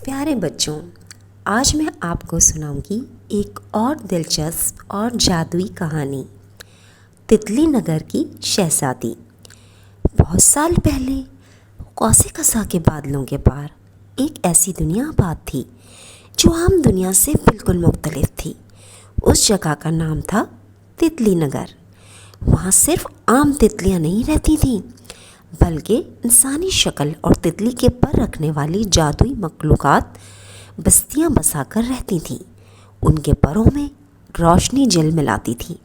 پیارے بچوں، آج میں آپ کو سناؤں گی ایک اور دلچسپ اور جادوئی کہانی، تتلی نگر کی شہزادی۔ بہت سال پہلے قوس قزح کے بادلوں کے پار ایک ایسی دنیا آباد تھی جو عام دنیا سے بالکل مختلف تھی۔ اس جگہ کا نام تھا تتلی نگر۔ وہاں صرف عام تتلیاں نہیں رہتی تھیں بلکہ انسانی شکل اور تتلی کے پر رکھنے والی جادوئی مخلوقات بستیاں بسا کر رہتی تھیں۔ ان کے پروں میں روشنی جلملاتی تھی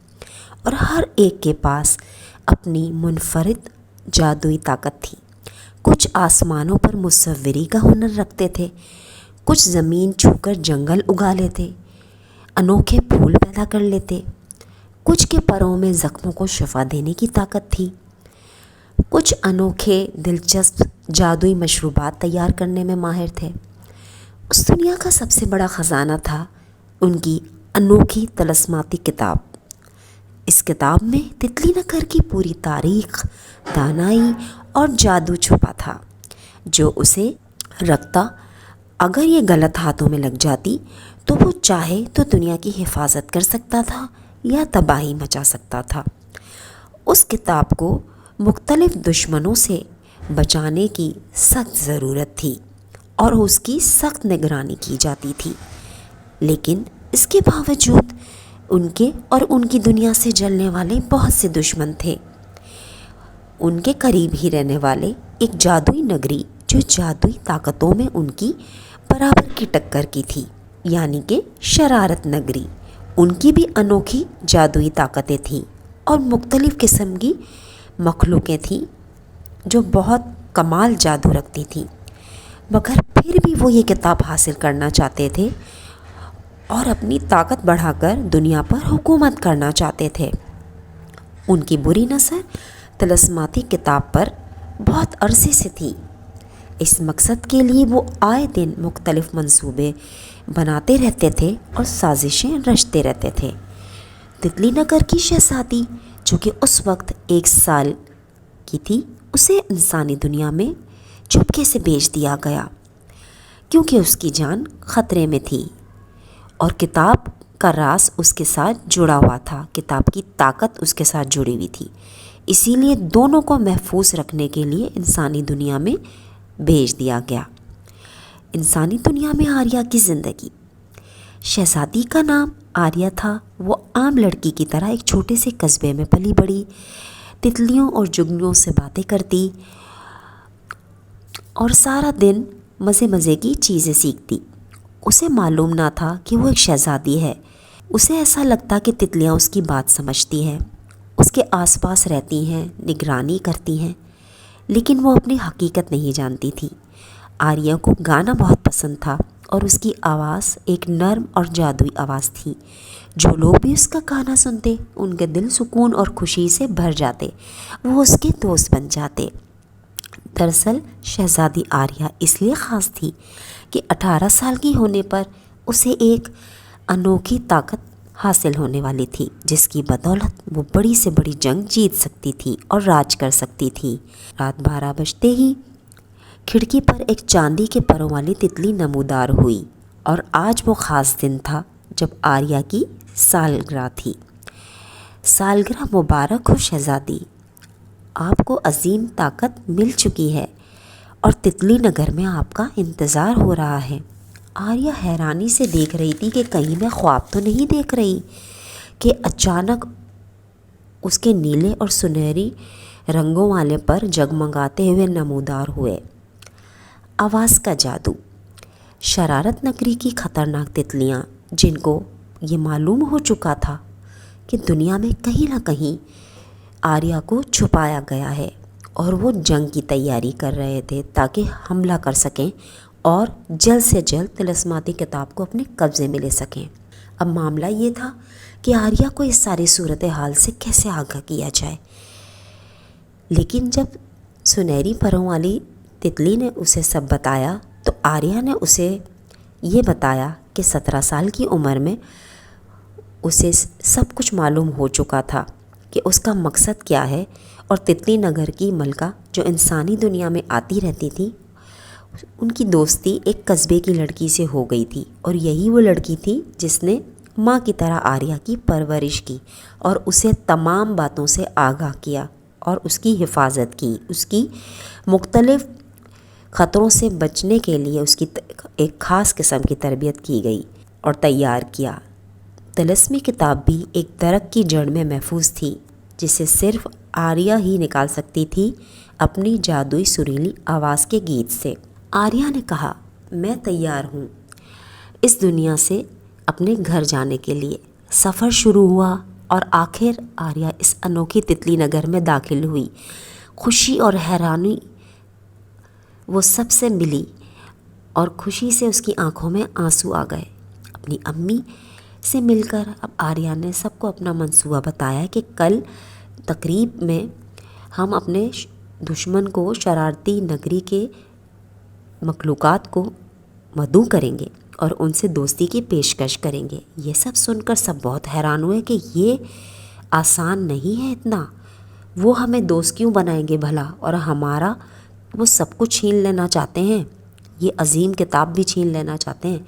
اور ہر ایک کے پاس اپنی منفرد جادوئی طاقت تھی۔ کچھ آسمانوں پر مصوری کا ہنر رکھتے تھے، کچھ زمین چھو کر جنگل اگا لیتے، انوکھے پھول پیدا کر لیتے، کچھ کے پروں میں زخموں کو شفا دینے کی طاقت تھی، کچھ انوکھے دلچسپ جادوئی مشروبات تیار کرنے میں ماہر تھے۔ اس دنیا کا سب سے بڑا خزانہ تھا ان کی انوکھی طلسماتی کتاب۔ اس کتاب میں تتلی نگر کی پوری تاریخ، دانائی اور جادو چھپا تھا۔ جو اسے رکھتا، اگر یہ غلط ہاتھوں میں لگ جاتی تو وہ چاہے تو دنیا کی حفاظت کر سکتا تھا یا تباہی مچا سکتا تھا۔ اس کتاب کو مختلف دشمنوں سے بچانے کی سخت ضرورت تھی اور اس کی سخت نگرانی کی جاتی تھی، لیکن اس کے باوجود ان کے اور ان کی دنیا سے جلنے والے بہت سے دشمن تھے۔ ان کے قریب ہی رہنے والے ایک جادوئی نگری جو جادوئی طاقتوں میں ان کی برابر کی ٹکر کی تھی، یعنی کہ شرارت نگری۔ ان کی بھی انوکھی جادوئی طاقتیں تھیں اور مختلف قسم کی مخلوقیں تھیں جو بہت کمال جادو رکھتی تھیں، مگر پھر بھی وہ یہ کتاب حاصل کرنا چاہتے تھے اور اپنی طاقت بڑھا کر دنیا پر حکومت کرنا چاہتے تھے۔ ان کی بری نظر طلسماتی کتاب پر بہت عرصے سے تھی۔ اس مقصد کے لیے وہ آئے دن مختلف منصوبے بناتے رہتے تھے اور سازشیں رچتے رہتے تھے۔ تتلی نگر کی شہزادی جو کہ اس وقت 1 سال کی تھی، اسے انسانی دنیا میں چپکے سے بھیج دیا گیا کیونکہ اس کی جان خطرے میں تھی اور کتاب کا راز اس کے ساتھ جڑا ہوا تھا، کتاب کی طاقت اس کے ساتھ جڑی ہوئی تھی۔ اسی لیے دونوں کو محفوظ رکھنے کے لیے انسانی دنیا میں بھیج دیا گیا۔ انسانی دنیا میں آریہ کی زندگی۔ شہزادی کا نام آریہ تھا۔ وہ عام لڑکی کی طرح ایک چھوٹے سے قصبے میں پلی بڑھی، تتلیوں اور جگنیوں سے باتیں کرتی اور سارا دن مزے کی چیزیں سیکھتی۔ اسے معلوم نہ تھا کہ وہ ایک شہزادی ہے۔ اسے ایسا لگتا کہ تتلیاں اس کی بات سمجھتی ہیں، اس کے آس پاس رہتی ہیں، نگرانی کرتی ہیں، لیکن وہ اپنی حقیقت نہیں جانتی تھی۔ آریہ کو گانا بہت پسند تھا اور اس کی آواز ایک نرم اور جادوئی آواز تھی۔ جو لوگ بھی اس کا گانا سنتے ان کے دل سکون اور خوشی سے بھر جاتے، وہ اس کے دوست بن جاتے۔ دراصل شہزادی آریہ اس لیے خاص تھی کہ 18 سال کی ہونے پر اسے ایک انوکھی طاقت حاصل ہونے والی تھی جس کی بدولت وہ بڑی سے بڑی جنگ جیت سکتی تھی اور راج کر سکتی تھی۔ رات 12 بجتے ہی کھڑکی پر ایک چاندی کے پروں والی تتلی نمودار ہوئی اور آج وہ خاص دن تھا جب آریہ کی سالگرہ تھی۔ سالگرہ مبارک ہو شہزادی، آپ کو عظیم طاقت مل چکی ہے اور تتلی نگر میں آپ کا انتظار ہو رہا ہے۔ آریہ حیرانی سے دیکھ رہی تھی کہ کہیں میں خواب تو نہیں دیکھ رہی کہ اچانک اس کے نیلے اور سنہری رنگوں والے پر جگمگاتے ہوئے نمودار ہوئے۔ آواز کا جادو۔ شرارت نگری کی خطرناک تتلیاں جن کو یہ معلوم ہو چکا تھا کہ دنیا میں کہیں نہ کہیں آریہ کو چھپایا گیا ہے اور وہ جنگ کی تیاری کر رہے تھے تاکہ حملہ کر سکیں اور جلد سے جلد طلسماتی کتاب کو اپنے قبضے میں لے سکیں۔ اب معاملہ یہ تھا کہ آریہ کو اس ساری صورتحال سے کیسے آگاہ کیا جائے، لیکن جب سنہری پروں والی تتلی نے اسے سب بتایا تو آریہ نے اسے یہ بتایا کہ 17 سال کی عمر میں اسے سب کچھ معلوم ہو چکا تھا کہ اس کا مقصد کیا ہے اور تتلی نگر کی ملکہ جو انسانی دنیا میں آتی رہتی تھی ان کی دوستی ایک قصبے کی لڑکی سے ہو گئی تھی، اور یہی وہ لڑکی تھی جس نے ماں کی طرح آریہ کی پرورش کی اور اسے تمام باتوں سے آگاہ کیا اور اس کی حفاظت کی. اس کی مختلف خطروں سے بچنے کے لیے اس کی ایک خاص قسم کی تربیت کی گئی اور تیار کیا. طلسمی کتاب بھی ایک درخت کی جڑ میں محفوظ تھی جسے صرف آریہ ہی نکال سکتی تھی اپنی جادوئی سریلی آواز کے گیت سے. آریہ نے کہا، میں تیار ہوں اس دنیا سے اپنے گھر جانے کے لیے. سفر شروع ہوا اور آخر آریہ اس انوکھی تتلی نگر میں داخل ہوئی. خوشی اور حیرانی وہ سب سے ملی اور خوشی سے اس کی آنکھوں میں آنسو آ گئے. اپنی امی سے مل کر اب آریہ نے سب کو اپنا منصوبہ بتایا کہ کل تقریب میں ہم اپنے دشمن کو، شرارتی نگری کے مخلوقات کو مدعو کریں گے اور ان سے دوستی کی پیشکش کریں گے. یہ سب سن کر سب بہت حیران ہوئے کہ یہ آسان نہیں ہے اتنا. وہ ہمیں دوست کیوں بنائیں گے بھلا، اور ہمارا وہ سب کچھ چھین لینا چاہتے ہیں، یہ عظیم کتاب بھی چھین لینا چاہتے ہیں.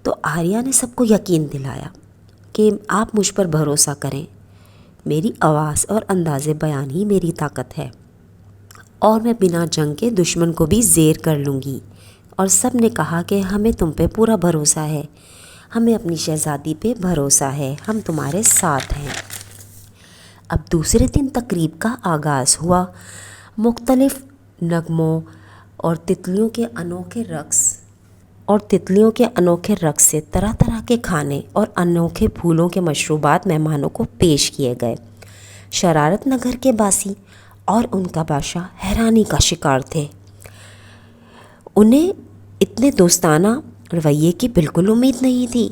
تو آریہ نے سب کو یقین دلایا کہ آپ مجھ پر بھروسہ کریں، میری آواز اور انداز بیان ہی میری طاقت ہے اور میں بنا جنگ کے دشمن کو بھی زیر کر لوں گی. اور سب نے کہا کہ ہمیں تم پہ پورا بھروسہ ہے، ہمیں اپنی شہزادی پہ بھروسہ ہے، ہم تمہارے ساتھ ہیں. اب دوسرے دن تقریب کا آغاز ہوا. مختلف نغموں اور تتلیوں کے انوکھے رقص سے طرح طرح کے کھانے اور انوکھے پھولوں کے مشروبات مہمانوں کو پیش کیے گئے. شرارت نگر کے باسی اور ان کا بادشاہ حیرانی کا شکار تھے. انہیں اتنے دوستانہ رویے کی بالکل امید نہیں تھی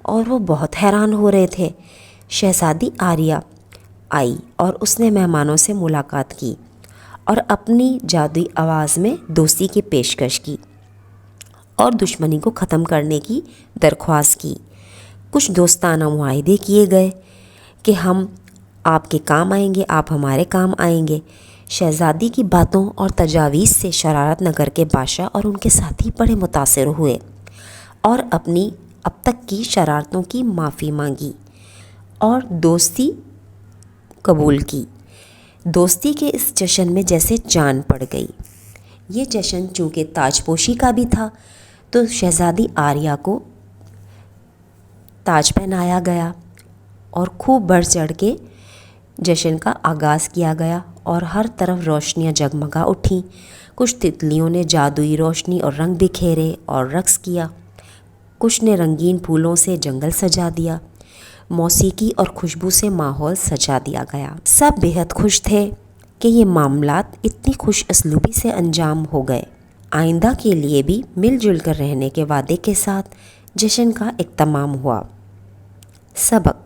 اور وہ بہت حیران ہو رہے تھے. شہزادی آریہ آئی اور اس نے مہمانوں سے ملاقات کی اور اپنی جادوئی آواز میں دوستی کی پیشکش کی اور دشمنی کو ختم کرنے کی درخواست کی. کچھ دوستانہ معاہدے کیے گئے کہ ہم آپ کے کام آئیں گے، آپ ہمارے کام آئیں گے. شہزادی کی باتوں اور تجاویز سے شرارت نگر کے بادشاہ اور ان کے ساتھی بڑے متاثر ہوئے اور اپنی اب تک کی شرارتوں کی معافی مانگی اور دوستی قبول کی. دوستی کے اس جشن میں جیسے جان پڑ گئی. یہ جشن چونکہ تاج پوشی کا بھی تھا تو شہزادی آریہ کو تاج پہنایا گیا اور خوب بڑھ چڑھ کے جشن کا آغاز کیا گیا اور ہر طرف روشنیاں جگمگا اٹھیں. کچھ تتلیوں نے جادوئی روشنی اور رنگ بکھیرے اور رقص کیا، کچھ نے رنگین پھولوں سے جنگل سجا دیا، موسیقی اور خوشبو سے ماحول سجا دیا گیا. سب بے حد خوش تھے کہ یہ معاملات اتنی خوش اسلوبی سے انجام ہو گئے. آئندہ کے لیے بھی مل جل کر رہنے کے وعدے کے ساتھ جشن کا اختتام ہوا. سبق: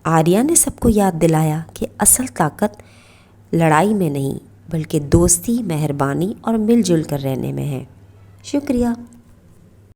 آریہ نے سب کو یاد دلایا کہ اصل طاقت لڑائی میں نہیں بلکہ دوستی، مہربانی اور مل جل کر رہنے میں ہے. شکریہ.